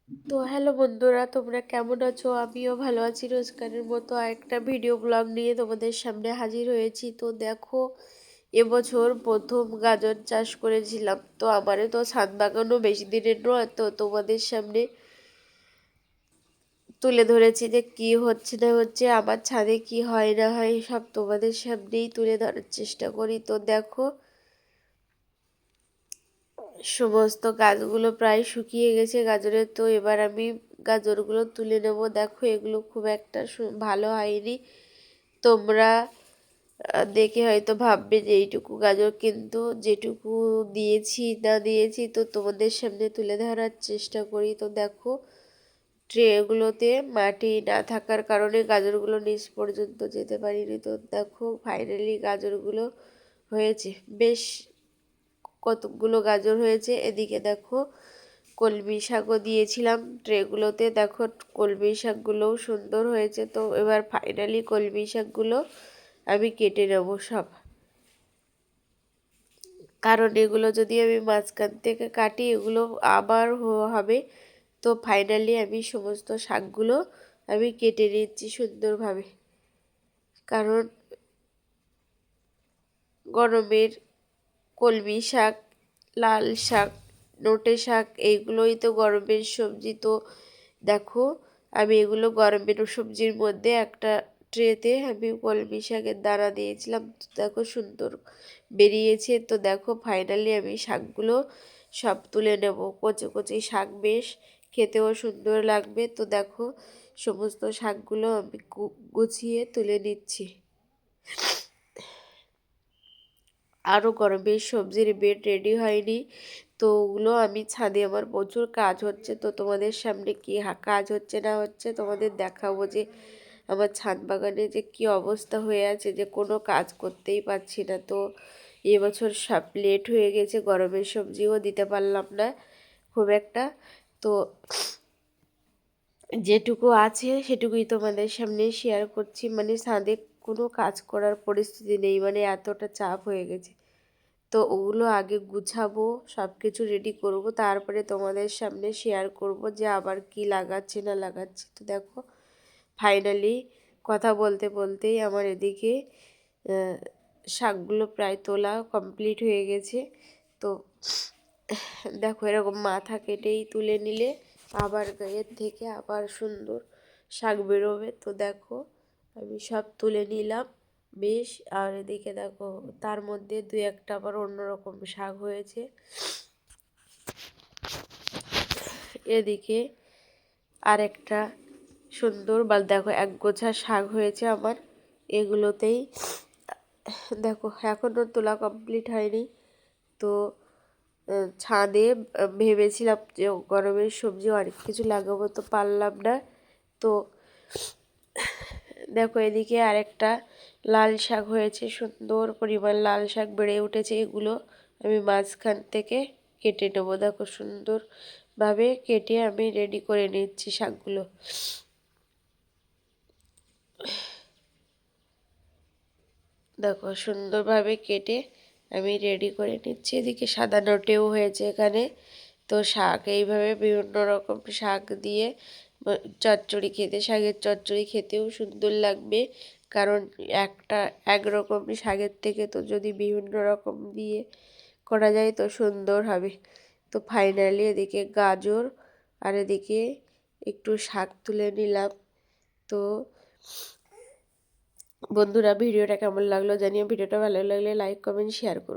তো হ্যালো বন্ধুরা, তোমরা কেমন আছো? আমিও ভালো আছি। রোজকারের মতো আরেকটা ভিডিও ব্লগ নিয়ে তোমাদের সামনে হাজির হয়েছি। তো দেখো, এবছর প্রথম গাজর চাষ করেছিলাম। তো আমারও তো ছাদ বাগানও বেশি দিনের নয়, তো তোমাদের সামনে তুলে ধরেছি যে কি হচ্ছে না হচ্ছে, আমার ছাদে কি হয় না হয় সব তোমাদের সামনেই তুলে ধরার চেষ্টা করি। তো দেখো, সমস্ত গাছগুলো প্রায় শুকিয়ে গেছে গাজরের। তো এবার আমি গাজরগুলো তুলে নেব। দেখো, এগুলো খুব একটা ভালো হয়নি। তোমরা দেখে হয়তো ভাববে যে এইটুকু গাজর, কিন্তু যেটুকু দিয়েছি না দিয়েছি তো তোমাদের সামনে তুলে ধরার চেষ্টা করি। তো দেখো, ট্রেগুলোতে মাটি না থাকার কারণে গাজরগুলো নিচ পর্যন্ত যেতে পারিনি। তো দেখো, ফাইনালি গাজরগুলো হয়েছে বেশ, কতগুলো গাজর হয়েছে। এদিকে দেখো, কলমি শাকও দিয়েছিলাম ট্রেগুলোতে। দেখো, কলমি শাকগুলোও সুন্দর হয়েছে। তো এবার ফাইনালি কলমি শাকগুলো আমি কেটে নেব সব, কারণ এগুলো যদি আমি মাঝখান থেকে কাটি এগুলো আবার হবে। তো ফাইনালি আমি সমস্ত শাকগুলো আমি কেটে নিচ্ছি সুন্দরভাবে, কারণ গরমের কলমি শাক, লাল শাক, নোটে শাক, এইগুলোই তো গরমের সবজি। তো দেখো, আমি এগুলো গরমের সবজির মধ্যে একটা ট্রেতে আমি কলমি শাকের দানা দিয়েছিলাম। তো দেখো, সুন্দর বেরিয়েছে। তো দেখো, ফাইনালি আমি শাকগুলো সব তুলে নেব। কচি কচি শাক, বেশ খেতেও সুন্দর লাগবে। তো দেখো, সমস্ত শাকগুলো আমি গুছিয়ে তুলে নিচ্ছি। আরও গরমের সবজির বেড রেডি হয়নি, তো ওগুলো আমি ছাদে, আমার প্রচুর কাজ হচ্ছে। তো তোমাদের সামনে কি কাজ হচ্ছে না হচ্ছে তোমাদের দেখাবো, যে আমার ছাদ বাগানে যে কি অবস্থা হয়ে আছে, যে কোনো কাজ করতেই পারছি না। তো এবছর সব লেট হয়ে গেছে, গরমের সবজিও দিতে পারলাম না খুব একটা। তো যেটুকু আছে সেটুকুই তোমাদের সামনে শেয়ার করছি। মানে ছাদে কোনো কাজ করার পরিস্থিতি নেই, মানে এতটা চাপ হয়ে গেছে। তো ওগুলো আগে গুছাবো, সব কিছু রেডি করব, তারপরে তোমাদের সামনে শেয়ার করব যে আবার কি লাগাচ্ছে না লাগাচ্ছে। তো দেখো, ফাইনালি কথা বলতে বলতেই আমার এদিকে শাকগুলো প্রায় তোলা কমপ্লিট হয়ে গেছে। তো দেখো, এরকম মাথা কেটেই তুলে নিলে আবার গায়ের থেকে আবার সুন্দর শাক বেরোবে। তো দেখো, আমি সব তুলে নিলাম বেশ। আর এদিকে দেখো, তার মধ্যে দুই একটা আবার অন্যরকম শাক হয়েছে। এদিকে আর একটা সুন্দর দেখো, এক গোছা শাক হয়েছে আমার এগুলোতেই। দেখো, এখনও তোলা কমপ্লিট হয়নি। তো ছাদে ভেবেছিলাম যে গরমের সবজি অনেক কিছু লাগাবো, তো পারলাম না। তো দেখো, এদিকে আরেকটা লাল শাক হয়েছে, সুন্দর পরিমাণ লাল শাক বেড়ে উঠেছে। এগুলো আমি মাঝখান থেকে কেটে নেবো। দেখো, সুন্দরভাবে কেটে আমি রেডি করে নিচ্ছি শাকগুলো। দেখো, সুন্দরভাবে কেটে আমি রেডি করে নিচ্ছি। এদিকে সাদা নোটেও হয়েছে এখানে। তো শাক এইভাবে বিভিন্ন রকম শাক দিয়ে চচ্চড়ি খেতে, শাকের চচ্চড়ি খেতেও সুন্দর লাগবে। কারণ একরকম শাকের থেকে তো যদি বিভিন্ন রকম দিয়ে করা যায় তো সুন্দর হবে। তো ফাইনালি এদিকে গাজর আর এদিকে একটু শাক তুলে নিলাম। তো বন্ধুরা, ভিডিওটা কেমন লাগলো জানিও। ভিডিওটা ভালো লাগলে লাইক কমেন্ট শেয়ার করো।